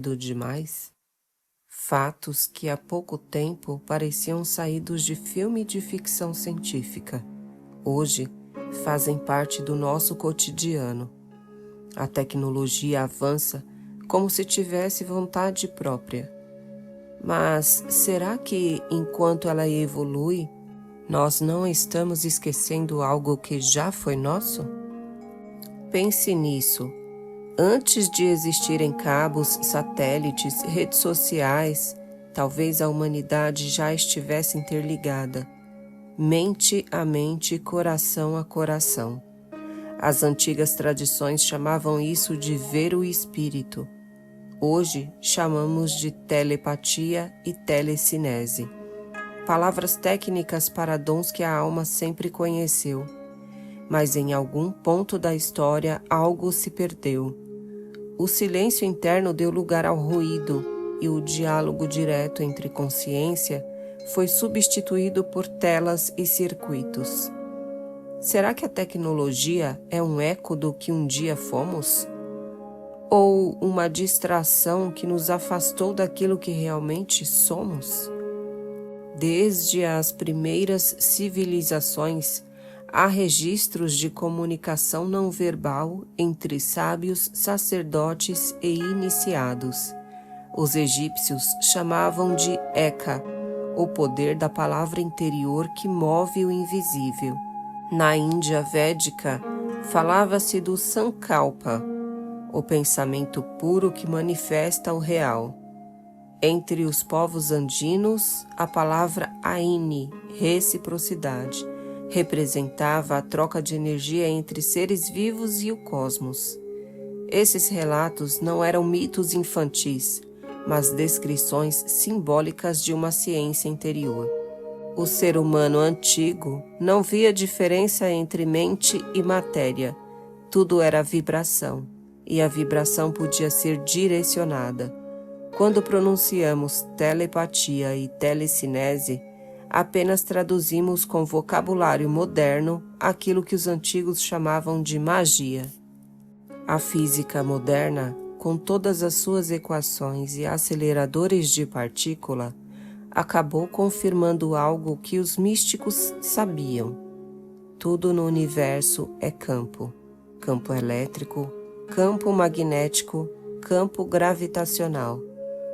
demais? Fatos que há pouco tempo pareciam saídos de filme de ficção científica, hoje fazem parte do nosso cotidiano. A tecnologia avança como se tivesse vontade própria. Mas será que, enquanto ela evolui, nós não estamos esquecendo algo que já foi nosso? Pense nisso. Antes de existirem cabos, satélites, redes sociais, talvez a humanidade já estivesse interligada, mente a mente, coração a coração. As antigas tradições chamavam isso de ver o espírito. Hoje chamamos de telepatia e telecinese. Palavras técnicas para dons que a alma sempre conheceu. Mas em algum ponto da história algo se perdeu. O silêncio interno deu lugar ao ruído e o diálogo direto entre consciência foi substituído por telas e circuitos. Será que a tecnologia é um eco do que um dia fomos? Ou uma distração que nos afastou daquilo que realmente somos? Desde as primeiras civilizações, há registros de comunicação não verbal entre sábios, sacerdotes e iniciados. Os egípcios chamavam de Eka, o poder da palavra interior que move o invisível. Na Índia Védica, falava-se do Sankalpa, o pensamento puro que manifesta o real. Entre os povos andinos, a palavra Aini, reciprocidade, representava a troca de energia entre seres vivos e o cosmos. Esses relatos não eram mitos infantis, mas descrições simbólicas de uma ciência interior. O ser humano antigo não via diferença entre mente e matéria. Tudo era vibração, e a vibração podia ser direcionada. Quando pronunciamos telepatia e telecinese, apenas traduzimos com vocabulário moderno aquilo que os antigos chamavam de magia. A física moderna, com todas as suas equações e aceleradores de partícula, acabou confirmando algo que os místicos sabiam. Tudo no universo é campo. Campo elétrico, campo magnético, campo gravitacional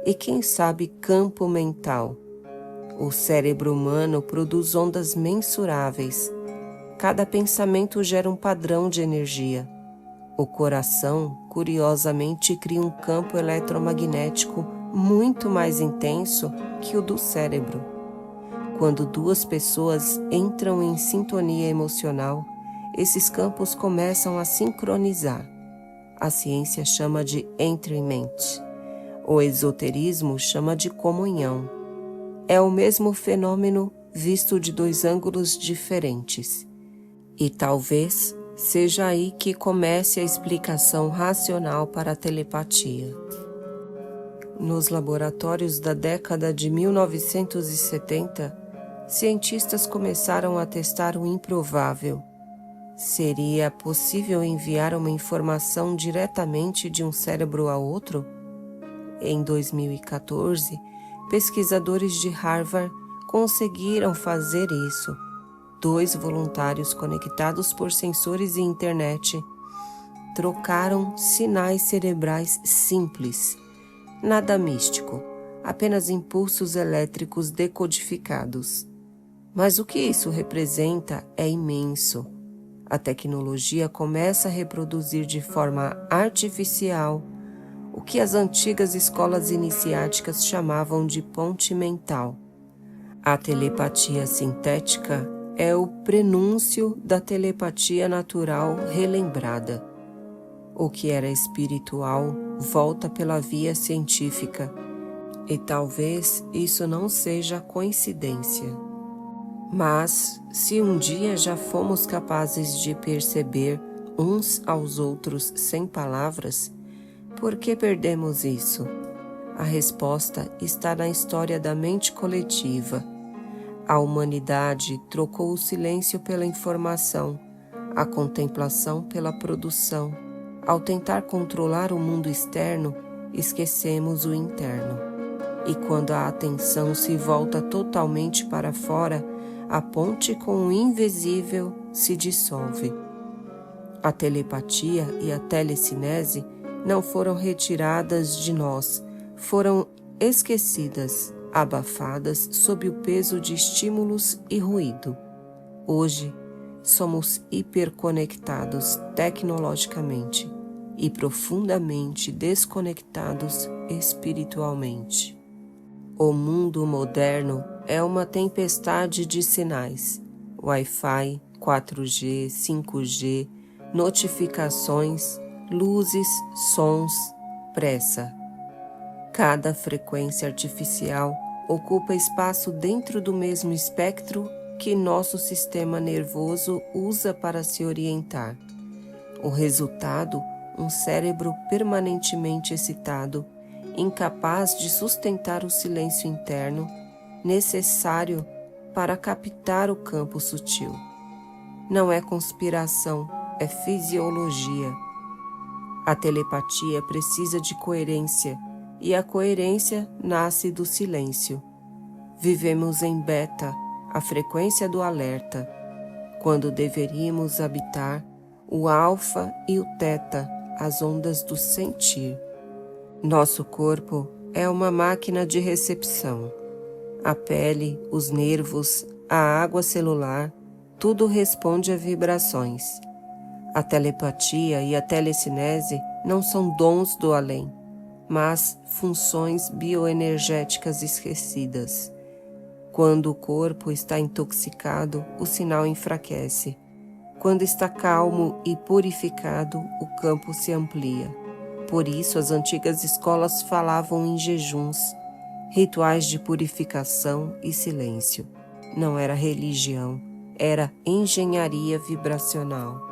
e, quem sabe, campo mental. O cérebro humano produz ondas mensuráveis. Cada pensamento gera um padrão de energia. O coração, curiosamente, cria um campo eletromagnético muito mais intenso que o do cérebro. Quando duas pessoas entram em sintonia emocional, esses campos começam a sincronizar. A ciência chama de entrainment. O esoterismo chama de comunhão. É o mesmo fenômeno visto de dois ângulos diferentes. E talvez seja aí que comece a explicação racional para a telepatia. Nos laboratórios da década de 1970, cientistas começaram a testar o improvável. Seria possível enviar uma informação diretamente de um cérebro a outro? Em 2014, pesquisadores de Harvard conseguiram fazer isso. 2 voluntários conectados por sensores e internet trocaram sinais cerebrais simples. Nada místico, apenas impulsos elétricos decodificados. Mas o que isso representa é imenso. A tecnologia começa a reproduzir de forma artificial o que as antigas escolas iniciáticas chamavam de ponte mental. A telepatia sintética é o prenúncio da telepatia natural relembrada. O que era espiritual volta pela via científica, e talvez isso não seja coincidência. Mas, se um dia já fomos capazes de perceber uns aos outros sem palavras, por que perdemos isso? A resposta está na história da mente coletiva. A humanidade trocou o silêncio pela informação, a contemplação pela produção. Ao tentar controlar o mundo externo, esquecemos o interno. E quando a atenção se volta totalmente para fora, a ponte com o invisível se dissolve. A telepatia e a telecinese não foram retiradas de nós, foram esquecidas, abafadas sob o peso de estímulos e ruído. Hoje, somos hiperconectados tecnologicamente e profundamente desconectados espiritualmente. O mundo moderno é uma tempestade de sinais: Wi-Fi, 4G, 5G, notificações, luzes, sons, pressa. Cada frequência artificial ocupa espaço dentro do mesmo espectro que nosso sistema nervoso usa para se orientar. O resultado, um cérebro permanentemente excitado, incapaz de sustentar o silêncio interno necessário para captar o campo sutil. Não é conspiração, é fisiologia. A telepatia precisa de coerência, e a coerência nasce do silêncio. Vivemos em beta, a frequência do alerta, quando deveríamos habitar o alfa e o teta, as ondas do sentir. Nosso corpo é uma máquina de recepção. A pele, os nervos, a água celular, tudo responde a vibrações. A telepatia e a telecinese não são dons do além, mas funções bioenergéticas esquecidas. Quando o corpo está intoxicado, o sinal enfraquece. Quando está calmo e purificado, o campo se amplia. Por isso, as antigas escolas falavam em jejuns, rituais de purificação e silêncio. Não era religião, era engenharia vibracional.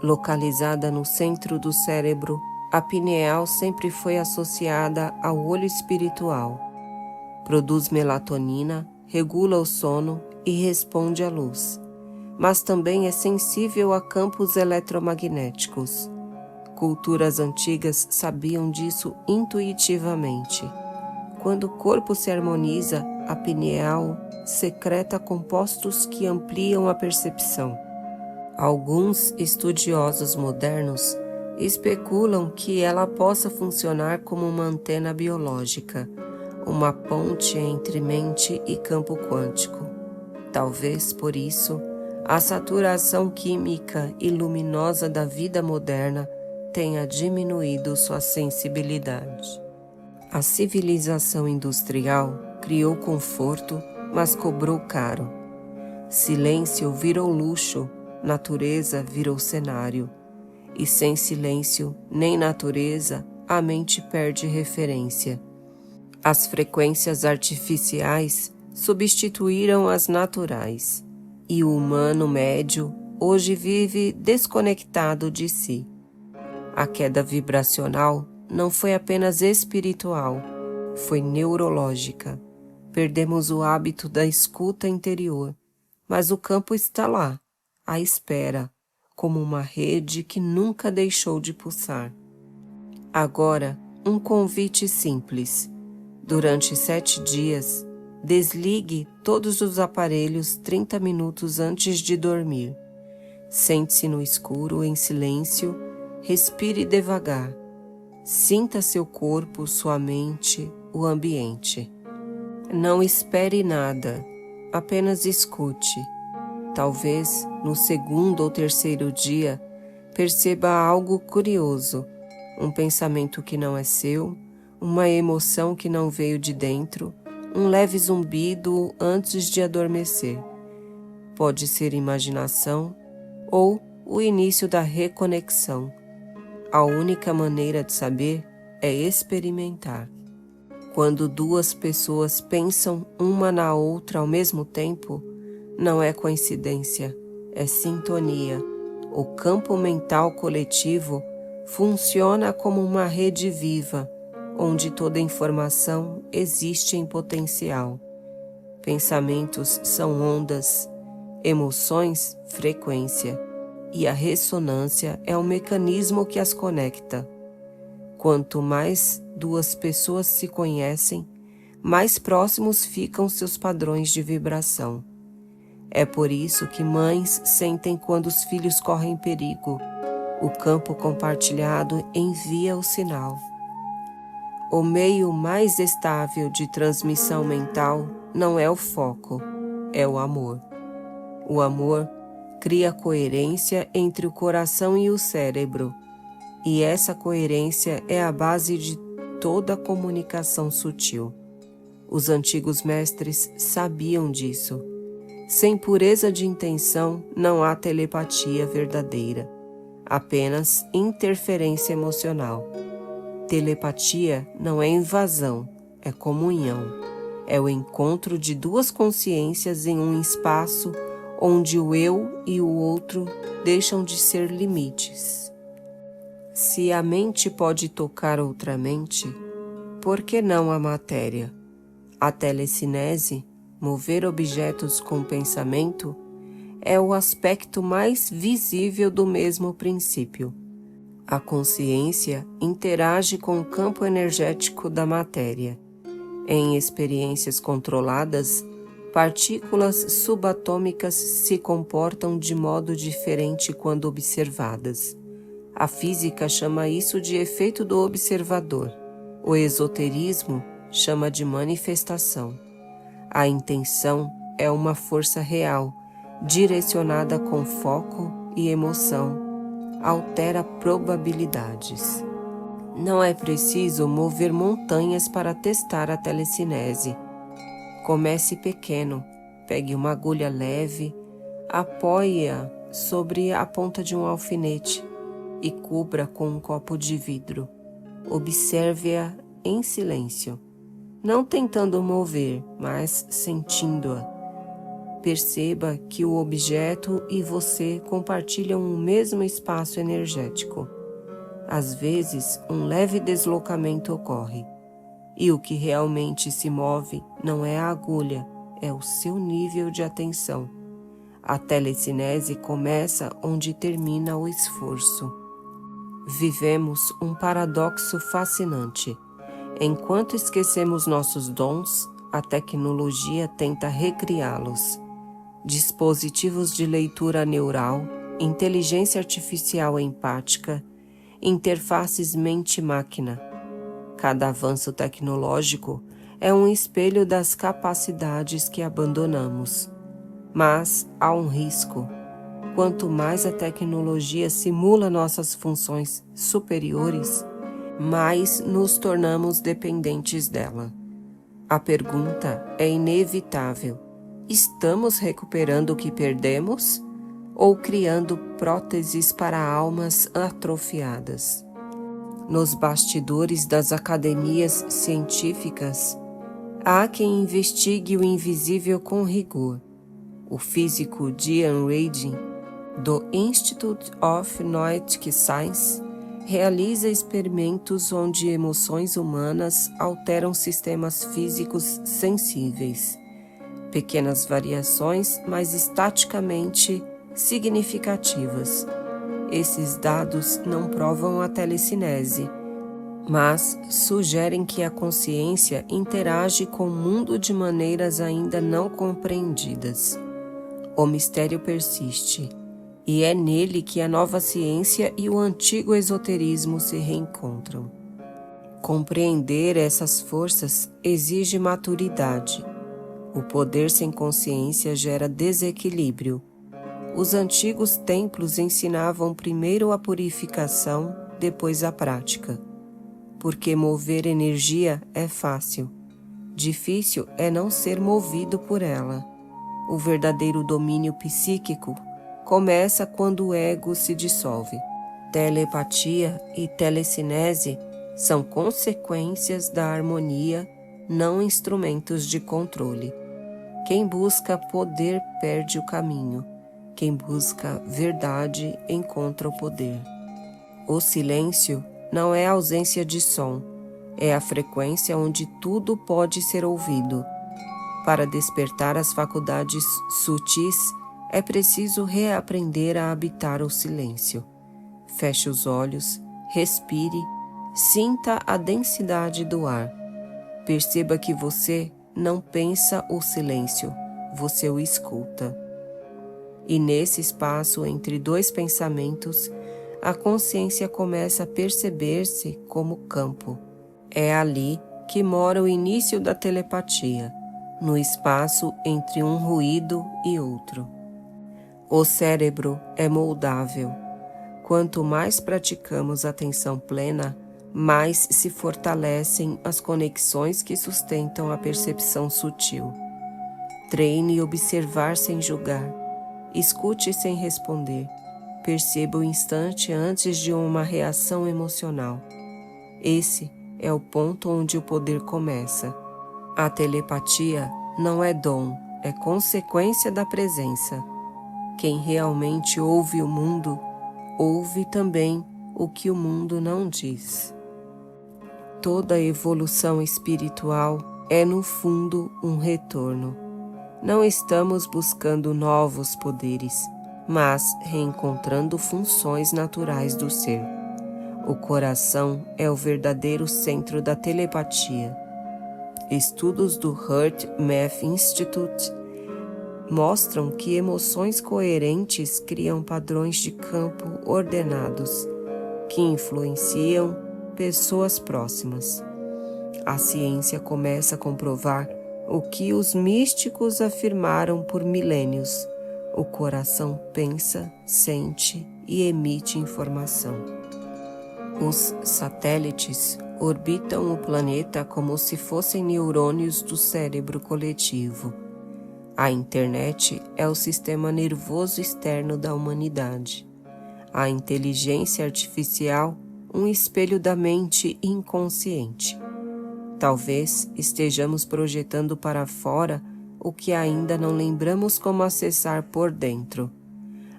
Localizada no centro do cérebro, a pineal sempre foi associada ao olho espiritual. Produz melatonina, regula o sono e responde à luz, mas também é sensível a campos eletromagnéticos. Culturas antigas sabiam disso intuitivamente. Quando o corpo se harmoniza, a pineal secreta compostos que ampliam a percepção. Alguns estudiosos modernos especulam que ela possa funcionar como uma antena biológica, uma ponte entre mente e campo quântico. Talvez por isso, a saturação química e luminosa da vida moderna tenha diminuído sua sensibilidade. A civilização industrial criou conforto, mas cobrou caro. Silêncio virou luxo, natureza virou cenário. E sem silêncio nem natureza, a mente perde referência. As frequências artificiais substituíram as naturais, e o humano médio hoje vive desconectado de si. A queda vibracional não foi apenas espiritual, foi neurológica. Perdemos o hábito da escuta interior, mas o campo está lá, à espera, como uma rede que nunca deixou de pulsar. Agora, um convite simples. Durante 7 dias, desligue todos os aparelhos 30 minutos antes de dormir. Sente-se no escuro, em silêncio, respire devagar. Sinta seu corpo, sua mente, o ambiente. Não espere nada, apenas escute. Talvez, no 2º ou 3º dia, perceba algo curioso, um pensamento que não é seu, uma emoção que não veio de dentro, um leve zumbido antes de adormecer. Pode ser imaginação ou o início da reconexão. A única maneira de saber é experimentar. Quando 2 pessoas pensam uma na outra ao mesmo tempo, não é coincidência, é sintonia. O campo mental coletivo funciona como uma rede viva, onde toda informação existe em potencial. Pensamentos são ondas, emoções, frequência, e a ressonância é o mecanismo que as conecta. Quanto mais duas pessoas se conhecem, mais próximos ficam seus padrões de vibração. É por isso que mães sentem quando os filhos correm perigo. O campo compartilhado envia o sinal. O meio mais estável de transmissão mental não é o foco, é o amor. O amor cria coerência entre o coração e o cérebro, e essa coerência é a base de toda a comunicação sutil. Os antigos mestres sabiam disso. Sem pureza de intenção não há telepatia verdadeira, apenas interferência emocional. Telepatia não é invasão, é comunhão. É o encontro de duas consciências em um espaço onde o eu e o outro deixam de ser limites. Se a mente pode tocar outra mente, por que não a matéria? A telecinese, mover objetos com pensamento, é o aspecto mais visível do mesmo princípio. A consciência interage com o campo energético da matéria. Em experiências controladas, partículas subatômicas se comportam de modo diferente quando observadas. A física chama isso de efeito do observador. O esoterismo chama de manifestação. A intenção é uma força real, direcionada com foco e emoção, altera probabilidades. Não é preciso mover montanhas para testar a telecinese. Comece pequeno, pegue uma agulha leve, apoie-a sobre a ponta de um alfinete e cubra com um copo de vidro. Observe-a em silêncio, não tentando mover, mas sentindo-a. Perceba que o objeto e você compartilham o mesmo espaço energético. Às vezes, um leve deslocamento ocorre, e o que realmente se move não é a agulha, é o seu nível de atenção. A telecinese começa onde termina o esforço. Vivemos um paradoxo fascinante. Enquanto esquecemos nossos dons, a tecnologia tenta recriá-los. Dispositivos de leitura neural, inteligência artificial empática, interfaces mente-máquina. Cada avanço tecnológico é um espelho das capacidades que abandonamos. Mas há um risco. Quanto mais a tecnologia simula nossas funções superiores, mais nos tornamos dependentes dela. A pergunta é inevitável: estamos recuperando o que perdemos ou criando próteses para almas atrofiadas? Nos bastidores das academias científicas, há quem investigue o invisível com rigor. O físico Diane Radin, do Institute of Noetic Science, realiza experimentos onde emoções humanas alteram sistemas físicos sensíveis. Pequenas variações, mas estaticamente significativas. Esses dados não provam a telecinese, mas sugerem que a consciência interage com o mundo de maneiras ainda não compreendidas. O mistério persiste, e é nele que a nova ciência e o antigo esoterismo se reencontram. Compreender essas forças exige maturidade. O poder sem consciência gera desequilíbrio. Os antigos templos ensinavam primeiro a purificação, depois a prática. Porque mover energia é fácil. Difícil é não ser movido por ela. O verdadeiro domínio psíquico começa quando o ego se dissolve. Telepatia e telecinese são consequências da harmonia, não instrumentos de controle. Quem busca poder perde o caminho. Quem busca verdade encontra o poder. O silêncio não é ausência de som, é a frequência onde tudo pode ser ouvido. Para despertar as faculdades sutis, é preciso reaprender a habitar o silêncio. Feche os olhos, respire, Sinta a densidade do ar. Perceba que você não pensa o silêncio, você o escuta. E nesse espaço entre dois pensamentos, a consciência começa a perceber-se como campo. É ali que mora o início da telepatia, no espaço entre um ruído e outro. O cérebro é moldável. Quanto mais praticamos a atenção plena, mais se fortalecem as conexões que sustentam a percepção sutil. Treine observar sem julgar. Escute sem responder. Perceba o instante antes de uma reação emocional. Esse é o ponto onde o poder começa. A telepatia não é dom, é consequência da presença. Quem realmente ouve o mundo, ouve também o que o mundo não diz. Toda evolução espiritual é, no fundo, um retorno. Não estamos buscando novos poderes, mas reencontrando funções naturais do ser. O coração é o verdadeiro centro da telepatia. Estudos do Heart Math Institute mostram que emoções coerentes criam padrões de campo ordenados, que influenciam pessoas próximas. A ciência começa a comprovar o que os místicos afirmaram por milênios. O coração pensa, sente e emite informação. Os satélites orbitam o planeta como se fossem neurônios do cérebro coletivo. A internet é o sistema nervoso externo da humanidade. A inteligência artificial, um espelho da mente inconsciente. Talvez estejamos projetando para fora o que ainda não lembramos como acessar por dentro.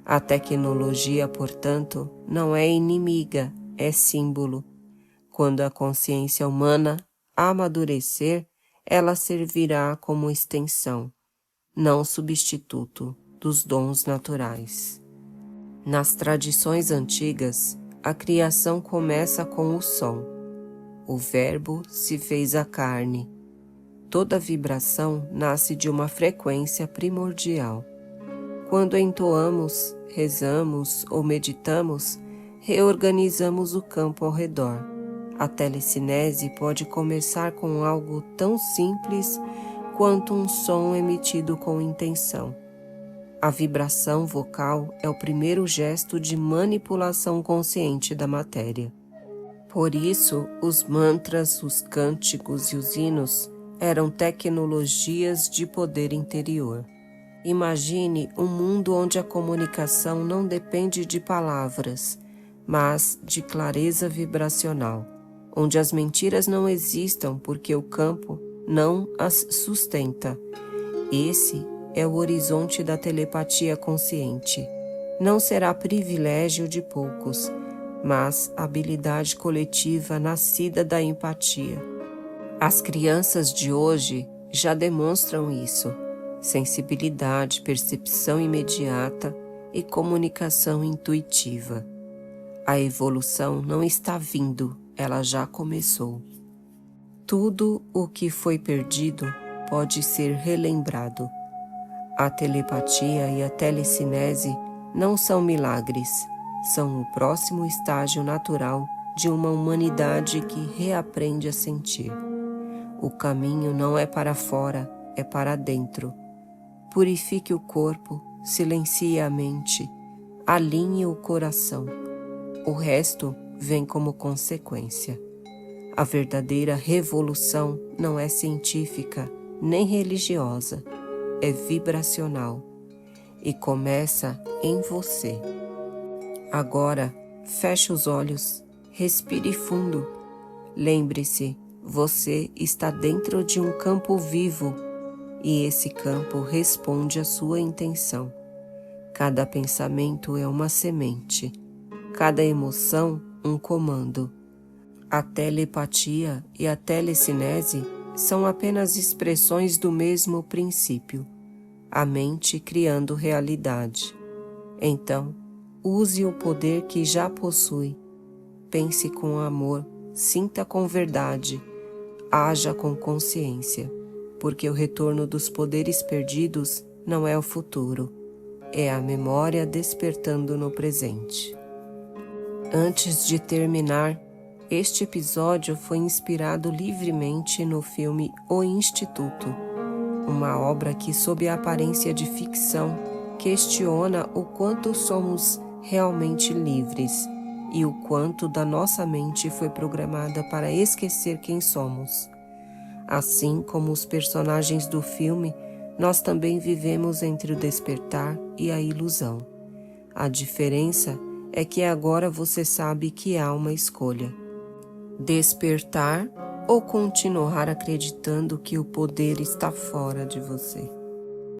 A tecnologia, portanto, não é inimiga, é símbolo. Quando a consciência humana amadurecer, ela servirá como extensão, não substituto, dos dons naturais. Nas tradições antigas, a criação começa com o som. O Verbo se fez a carne. Toda vibração nasce de uma frequência primordial. Quando entoamos, rezamos ou meditamos, reorganizamos o campo ao redor. A telecinese pode começar com algo tão simples quanto um som emitido com intenção. A vibração vocal é o primeiro gesto de manipulação consciente da matéria. Por isso, os mantras, os cânticos e os hinos eram tecnologias de poder interior. Imagine um mundo onde a comunicação não depende de palavras, mas de clareza vibracional, onde as mentiras não existam porque o campo não as sustenta. Esse é o horizonte da telepatia consciente. Não será privilégio de poucos, mas habilidade coletiva nascida da empatia. As crianças de hoje já demonstram isso: sensibilidade, percepção imediata e comunicação intuitiva. A evolução não está vindo, ela já começou. Tudo o que foi perdido pode ser relembrado. A telepatia e a telecinese não são milagres, são o próximo estágio natural de uma humanidade que reaprende a sentir. O caminho não é para fora, é para dentro. Purifique o corpo, silencie a mente, alinhe o coração. O resto vem como consequência. A verdadeira revolução não é científica nem religiosa, é vibracional e começa em você. Agora, feche os olhos, respire fundo. Lembre-se, você está dentro de um campo vivo e esse campo responde à sua intenção. Cada pensamento é uma semente, cada emoção um comando. A telepatia e a telecinese são apenas expressões do mesmo princípio, a mente criando realidade. Então, use o poder que já possui. Pense com amor, sinta com verdade, haja com consciência, porque o retorno dos poderes perdidos não é o futuro, é a memória despertando no presente. Antes de terminar, este episódio foi inspirado livremente no filme O Instituto, uma obra que, sob a aparência de ficção, questiona o quanto somos realmente livres e o quanto da nossa mente foi programada para esquecer quem somos. Assim como os personagens do filme, nós também vivemos entre o despertar e a ilusão. A diferença é que agora você sabe que há uma escolha: despertar ou continuar acreditando que o poder está fora de você.